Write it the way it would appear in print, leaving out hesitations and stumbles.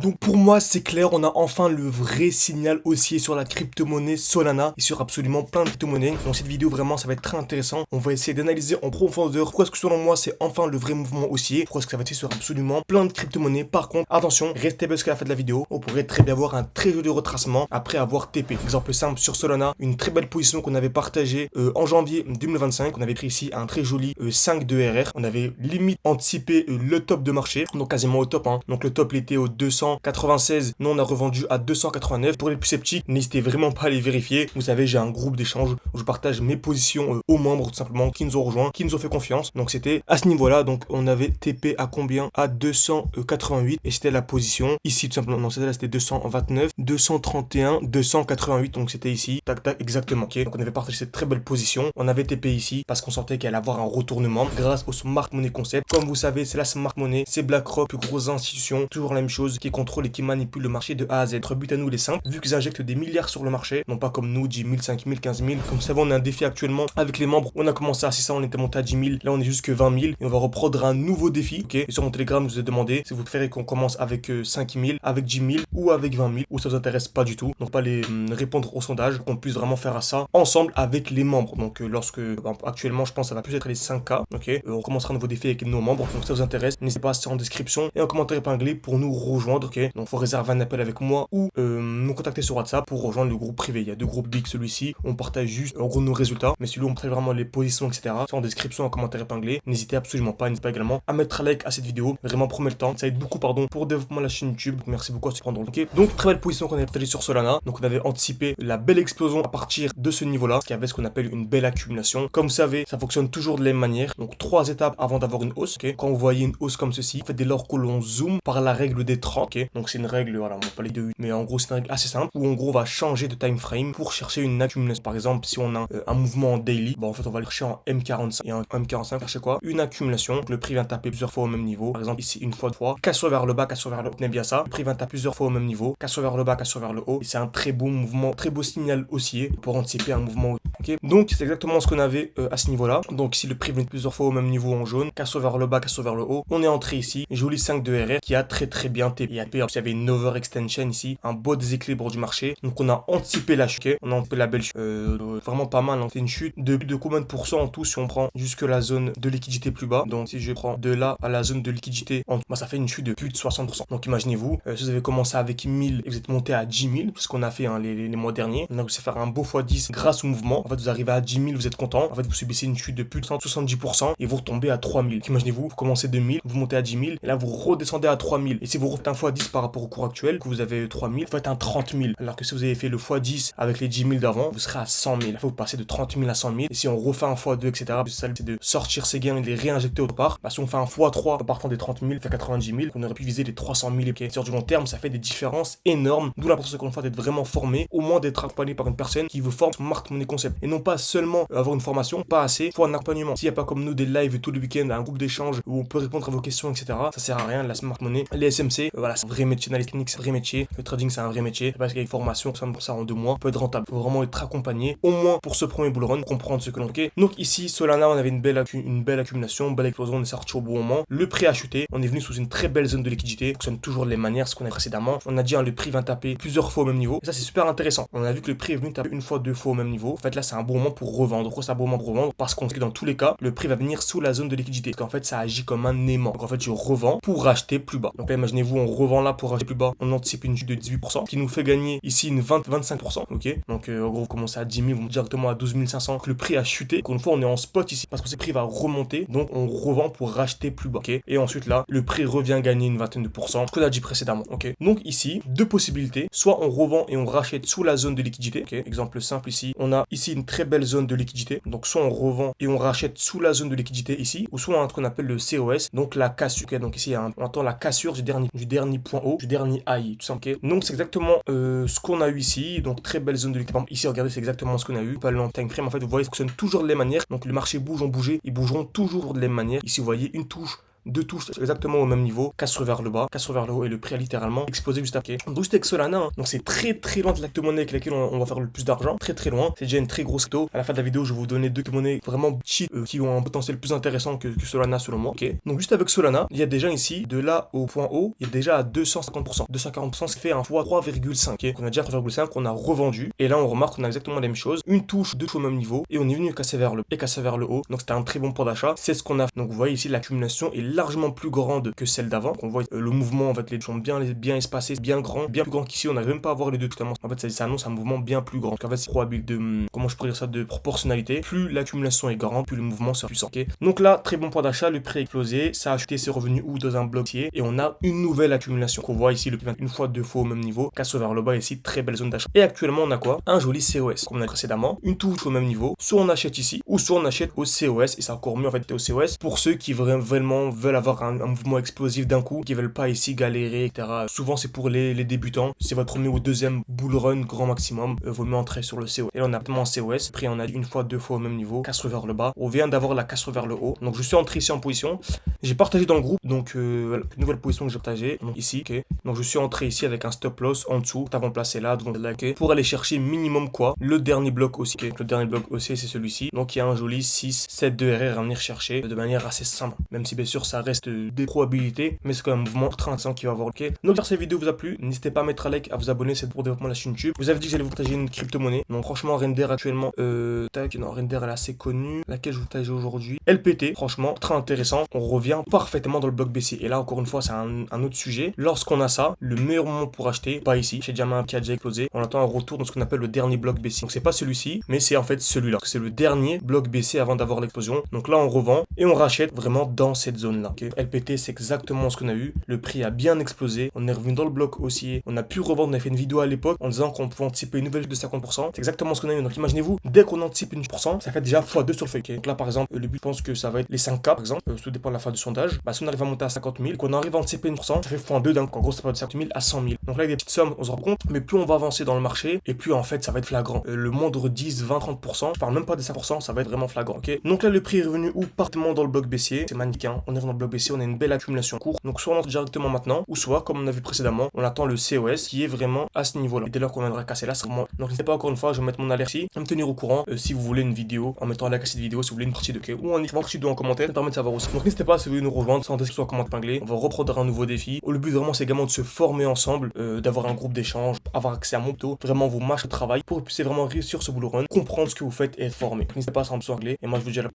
Donc pour moi c'est clair, on a enfin le vrai signal haussier sur la crypto-monnaie Solana et sur absolument plein de crypto-monnaies. Dans cette vidéo vraiment ça va être très intéressant. On va essayer d'analyser en profondeur pourquoi est-ce que selon moi c'est enfin le vrai mouvement haussier, pourquoi est-ce que ça va être sur absolument plein de crypto-monnaies. Par contre attention, restez bien jusqu'à la fin de la vidéo, on pourrait très bien avoir un très joli retracement après avoir TP. Exemple simple sur Solana, une très belle position qu'on avait partagée en janvier 2025. On avait pris ici un très joli 5 de RR. On avait limite anticipé le top de marché, donc quasiment au top. Donc le top il était au 296, nous on a revendu à 289. Pour les plus sceptiques, n'hésitez vraiment pas à les vérifier. Vous savez, j'ai un groupe d'échange où je partage mes positions aux membres tout simplement qui nous ont rejoints, qui nous ont fait confiance. Donc c'était à ce niveau-là. Donc on avait TP à combien? À 288 et c'était la position ici tout simplement. Non, c'était 229, 231, 288. Donc c'était ici, tac tac, exactement. Ok, donc on avait partagé cette très belle position. On avait TP ici parce qu'on sentait qu'il allait avoir un retournement grâce au smart money concept. Comme vous savez, c'est la smart money, c'est BlackRock, plus grosse institution, toujours la même chose, qui contrôle et qui manipule le marché de A à Z. Notre but à nous, il est simple, vu qu'ils injectent des milliards sur le marché, non pas comme nous, 10 000, 5 000, 15 000. Comme vous savez, on a un défi actuellement avec les membres. On a commencé à 600, on était monté à 10 000. Là, on est jusque 20 000 et on va reprendre un nouveau défi. Ok, et sur mon Telegram, je vous ai demandé si vous préférez qu'on commence avec 5 000, avec 10 000 ou avec 20 000, ou ça vous intéresse pas du tout. Donc, pas les répondre au sondage, qu'on puisse vraiment faire à ça ensemble avec les membres. Donc, actuellement, je pense que ça va plus être les 5K. Ok, on commencera un nouveau défi avec nos membres. Donc, si ça vous intéresse, n'hésitez pas à se en description et en commentaire épinglé pour nous rejoindre. Ok, donc, faut réserver un appel avec moi ou nous contacter sur WhatsApp pour rejoindre le groupe privé. Il y a deux groupes big, celui-ci, on partage juste en gros nos résultats, mais celui-là, on partage vraiment les positions, etc. C'est en description, en commentaire épinglé. N'hésitez absolument pas, n'hésitez pas également à mettre un like à cette vidéo. Vraiment, prenez le temps. Ça aide beaucoup, pour le développement de la chaîne YouTube. Merci beaucoup à ceux qui prendront. Ok, donc, très belle position qu'on avait partagée sur Solana. Donc, on avait anticipé la belle explosion à partir de ce niveau-là, qui avait ce qu'on appelle une belle accumulation. Comme vous savez, ça fonctionne toujours de la même manière. Donc, 3 étapes avant d'avoir une hausse. Ok, quand vous voyez une hausse comme ceci, en fait, dès lors que l'on zoome par la règle des 30. Ok, donc c'est une règle, voilà, on va parler de 8, mais en gros, c'est une règle assez simple où en gros, on va changer de time frame pour chercher une accumulation. Par exemple, si on a un mouvement en daily, bon, en fait, on va le chercher en M45 et en M45, chercher quoi? Une accumulation. Donc, le prix vient taper plusieurs fois au même niveau. Par exemple, ici, une fois, cassure vers le bas, cassure vers le haut. Tenez bien ça. Le prix vient taper plusieurs fois au même niveau. Cassure vers le bas, cassure vers le haut. Et c'est un très beau mouvement, très beau signal haussier pour anticiper un mouvement. Ok, donc c'est exactement ce qu'on avait à ce niveau-là. Donc ici le prix vient plusieurs fois au même niveau en jaune, casse vers le bas, casse vers le haut. On est entré ici, joli 5 de RR qui a très bien TP. Il y avait une overextension ici, un beau déséquilibre du marché. Donc on a anticipé la chute, on a anticipé la belle chute, vraiment pas mal. C'est une chute de combien de pourcents en tout si on prend jusque la zone de liquidité plus bas. Donc si je prends de là à la zone de liquidité, ça fait une chute de plus de 60%. Donc imaginez-vous, si vous avez commencé avec 1000 et vous êtes monté à 10 000, c'est ce qu'on a fait les mois derniers. On a réussi à faire un beau x10 grâce au mouvement. En fait, vous arrivez à 10 000, vous êtes content. En fait, vous subissez une chute de plus de 170% et vous retombez à 3 000. Imaginez-vous, vous commencez de 1000, vous montez à 10 000 et là, vous redescendez à 3 000. Et si vous refaites un x10 par rapport au cours actuel, que vous avez 3 000, vous faites un 30 000. Alors que si vous avez fait le x10 avec les 10 000 d'avant, vous serez à 100 000. Il faut passer de 30 000 à 100 000. Et si on refait un x2, etc., ça, c'est de sortir ces gains et de les réinjecter autre part. Si on fait un x3 en partant des 30 000, fait 90 000, on aurait pu viser les 300 000. Okay. Sur du long terme, ça fait des différences énormes. D'où l'importance, encore une fois, d'être vraiment formé, au moins d'être accompagné par une personne qui vous forme smart money concept. Et non pas seulement avoir une formation, pas assez, faut un accompagnement. S'il n'y a pas comme nous des lives tout le week-end, un groupe d'échange où on peut répondre à vos questions, etc., ça sert à rien. La smart money, les SMC, voilà, c'est un vrai métier. Dans les techniques, c'est un vrai métier. Le trading, c'est un vrai métier. Parce qu'il y a une formation, ça en 2 mois, peut être rentable. Faut vraiment être accompagné, au moins pour ce premier bull run, comprendre ce que l'on fait. Donc ici, Solana, on avait une belle accumulation, une belle explosion, on est sorti au bon moment. Le prix a chuté, on est venu sous une très belle zone de liquidité. Ça fonctionne toujours de les manières, ce qu'on a précédemment. On a dit, le prix va taper plusieurs fois au même niveau. Et ça, c'est super intéressant. On a vu que le prix est venu taper une fois, 2 fois au même niveau. En fait, là, c'est un bon moment pour revendre. Pourquoi c'est un bon moment pour revendre? Parce qu'on sait que dans tous les cas, le prix va venir sous la zone de liquidité. Parce qu'en fait, ça agit comme un aimant. Donc en fait, je revends pour racheter plus bas. Donc là, imaginez-vous, on revend là pour racheter plus bas. On anticipe une chute de 18%, qui nous fait gagner ici une 20-25%. Ok. Donc en gros, vous commencez à 10 000, vous montez directement à 12 500. Que le prix a chuté. Encore une fois, on est en spot ici. Parce que ce prix va remonter. Donc on revend pour racheter plus bas. Ok. Et ensuite là, le prix revient gagner une vingtaine de pourcents. Ce qu'on a dit précédemment. Ok. Donc ici, deux possibilités. Soit on revend et on rachète sous la zone de liquidité. Ok. Exemple simple ici. On a ici une très belle zone de liquidité. Donc soit on revend et on rachète sous la zone de liquidité ici. Ou soit on a ce qu'on appelle le COS. Donc la cassure. Ok. Donc ici, on entend la cassure du dernier point haut, du dernier high. Tout ça. Ok. Donc c'est exactement ce qu'on a eu ici. Donc très belle zone de liquidité. Ici, regardez, c'est exactement ce qu'on a eu. Pas le long time frame. En fait, vous voyez, ça fonctionne toujours de la même manière. Donc le marché bouge, on bougeait. Ils bougeront toujours de la même manière. Ici, vous voyez une touche deux touches exactement au même niveau, casse vers le bas, casse vers le haut et le prix a littéralement explosé juste après. Donc juste avec Solana, hein. Donc c'est très loin de la crypto-monnaie avec laquelle on va faire le plus d'argent, très loin. C'est déjà une très grosse crypto. À la fin de la vidéo, je vais vous donner deux crypto-monnaies vraiment cheap qui ont un potentiel plus intéressant que Solana selon moi. Ok. Donc juste avec Solana, il y a déjà ici de là au point haut, il y a déjà à 250%. 240%, ce qui fait un fois 3,5. Okay. On a déjà 3,5, on a revendu et là on remarque qu'on a exactement la même chose. Une touche, deux touches au même niveau et on est venu casser vers le haut et casser vers le haut. Donc c'était un très bon point d'achat. C'est ce qu'on a. Donc vous voyez ici l'accumulation est largement plus grande que celle d'avant. On voit le mouvement en fait, les touches sont bien espacés, bien grand, bien plus grand qu'ici. On n'arrive même pas à voir les deux totalement. En fait ça annonce un mouvement bien plus grand. Donc en fait c'est probable de comment je pourrais dire ça, de proportionnalité. Plus l'accumulation est grande, plus le mouvement sera puissant. Okay. Donc là très bon point d'achat, le prix a explosé, ça a acheté ses revenus ou dans un bloc et on a une nouvelle accumulation. Donc on voit ici le prix une fois deux fois au même niveau, casse vers le bas ici, très belle zone d'achat. Et actuellement on a quoi? Un joli COS comme on a dit précédemment, une touche au même niveau. Soit on achète ici ou soit on achète au COS et c'est encore mieux en fait au COS pour ceux qui vraiment veulent avoir un mouvement explosif d'un coup, qui veulent pas ici galérer, etc. Souvent c'est pour les débutants, c'est votre premier ou deuxième bull run grand maximum, vaut mieux entrer sur le COS. Et là on a vraiment COS, après on a une fois deux fois au même niveau, casse vers le bas, on vient d'avoir la casse vers le haut. Donc je suis entré ici en position, j'ai partagé dans le groupe, donc voilà, une nouvelle position que j'ai partagée, donc ici, ok. Donc je suis entré ici avec un stop loss en dessous, avant placé là, donc là, ok, pour aller chercher minimum quoi, le dernier bloc aussi, okay. Le dernier bloc aussi c'est celui-ci, donc il y a un joli 6, 7 de RR à venir chercher de manière assez simple, même si bien sûr ça reste des probabilités, mais c'est quand même un mouvement très intéressant qui va avoir, ok. Donc j'espère que cette vidéo vous a plu, n'hésitez pas à mettre un like, à vous abonner, c'est pour le développement de la chaîne YouTube. Vous avez dit que j'allais vous partager une crypto-monnaie, donc franchement Render actuellement, non Render elle est assez connue, laquelle je vous partage aujourd'hui, LPT, franchement très intéressant, on revient parfaitement dans le bloc baissier, et là encore une fois c'est un autre sujet, lorsqu'on a ça, le meilleur moment pour acheter, pas ici, chez Diamant qui a déjà explosé, on attend un retour dans ce qu'on appelle le dernier bloc baissier, donc c'est pas celui-ci, mais c'est en fait celui-là, c'est le dernier bloc baissier avant d'avoir l'explosion, donc là on revend, et on rachète vraiment dans cette zone-là, okay. LPT c'est exactement ce qu'on a eu, le prix a bien explosé, on est revenu dans le bloc haussier, on a pu revendre, on a fait une vidéo à l'époque en disant qu'on pouvait anticiper une nouvelle chute de 50%, c'est exactement ce qu'on a eu, donc imaginez-vous, dès qu'on anticipe une 1%, ça fait déjà x2 sur le feuille, okay. Donc là par exemple, le but je pense que ça va être les 5K par exemple, tout dépend de la phase de sondage, bah si on arrive à monter à 50 000, qu'on arrive à anticiper une 1%, ça fait x2 d'un coup, en gros ça va de 50 000 à 100 000, donc là avec des petites sommes on se rend compte, mais plus on va avancer dans le marché, et plus en fait ça va être flagrant, le moindre 10, 20, 30%, je parle même pas des 5%, ça va être vraiment flagrant, ok. Donc là le prix est revenu où partement dans le bloc baissier, c'est magnifique, hein. On est dans le bloc baissier, on a une belle accumulation court, donc soit on entre directement maintenant, ou soit comme on a vu précédemment, on attend le COS qui est vraiment à ce niveau là, et dès lors qu'on viendra casser là, c'est vraiment, donc n'hésitez pas encore une fois, je vais mettre mon alerte ici, à me tenir au courant, si vous voulez une vidéo, en mettant un like à cette vidéo, si vous voulez une partie de quai, ou en écrivant partie de en commentaire, ça permet de savoir aussi. Donc n'hésitez pas si vous voulez nous rejoindre, sans description en commentaire épinglé, on va reprendre un nouveau défi, le but vraiment c'est également de se former ensemble, d'avoir un groupe d'échange, avoir accès à mon taux, vraiment vous marcher au travail, pour que vous puissiez vraiment réussir ce boulot run, comprendre ce que vous faites et être formé. N'hésitez pas à s'en anglais, et moi je vous dis à la